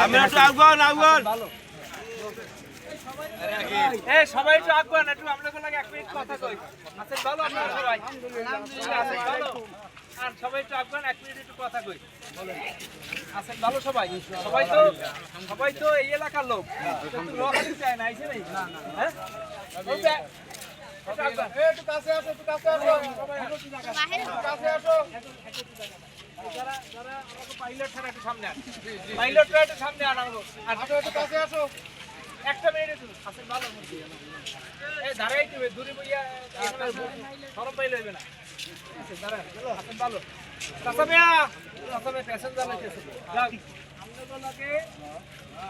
আমরা একটু আগুন আগুন এই সবাই একটু আগুন একটু আপনাদের লাগে 1 মিনিট কথা কই আছেন ভালো আপনারা সবাই আছেন ভালো আর সবাই একটু আগুন 1 মিনিট একটু কথা কই আছেন ভালো সবাই সবাই তো এই এলাকার লোক লোক চায় না আইছে নাই হ্যাঁ একটু কাছে আসো সবাই কাছে আসো যারা আমাকে পাইলট ছাড়া একটু সামনে আন পাইলটরা একটু সামনে আন আমাকে আর একটু কাছে আসো একটা মিনিট একটু আছেন ভালো এই দাঁড়াইতে হবে দূরে বইয়া শরম পাইলে হইবে না আছেন দাঁড়া আছেন ভালো কাসামে প্যাসেঞ্জার লাইতেছে যাও আপনাদেরকে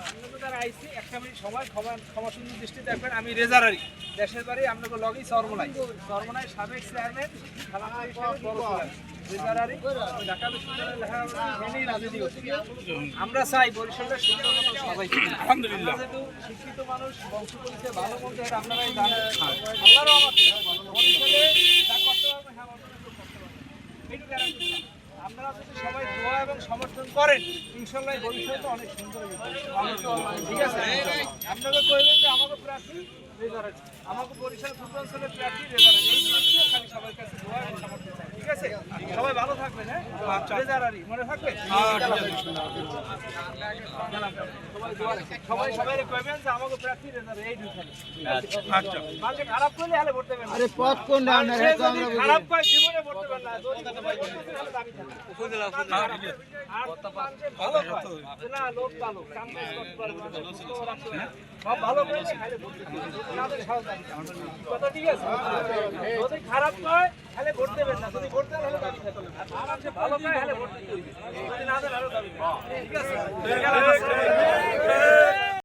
আপনাদের দ্বারা আইছি একটা মিনিট সময় ক্ষমা সুন্দর দৃষ্টি দেখবেন আমি রেজারারি দেশের বাড়ি আপনাদের লগেই সরমলাই সাবেক চেয়ারম্যান রেজারারি ঢাকা বিশ্ববিদ্যালয়ের লেখাপড়া মেনেই রাজনীতি করছি আমরা চাই বরিশালের সুন্দর মতো সবাই আলহামদুলিল্লাহ যেহেতু শিক্ষিত মানুষ বংশ পরিচয় ভালো মন্দ আপনারাই জানেন আল্লাহর রহমতে বরিশালে যা করতে পারবেন হ্যাঁ করতে পারবেন এইটুকু গ্যারান্টি আপনারা যদি সবাই দোয়া এবং সমর্থন করেন ইনশাআল্লাহ বরিশাল তো অনেক সুন্দর হবে ঠিক আছে আপনারা কইবেন যে আমাকে প্রার্থী রেজারারি আমাকে বরিশাল পূর্বাঞ্চলের প্রার্থী রেজারারি এই জিনিসটা খালি সবার কাছে দোয়া এবং সমর্থন চাই ঠিক আছে সবাই ভালো থাকবেন হ্যাঁ রেজারারি মনে থাকবে সবাই কইবেন যে আমাকে প্রার্থী রেজারারি এই দুই খালি আচ্ছা মাঝে খারাপ করলে হলে ভোট দেবেন আরে পথ কোন না রে তো আমরা খারাপ কই জীবনে ভোট দেবেন না যদি তাহলে দাবি থাকে ভালো না লোক ভালো কাম করতে পারবে সব ভালো করে খাইলে ভোট দিবেন কথা ঠিক আছে যদি খারাপ কয় তাহলে ভোট দেবেন না যদি ভোট দেন তাহলে দাবি থাকে আর ভালো কয় তাহলে ভোট দিতে হইবে যদি না দেন তাহলে দাবি ঠিক আছে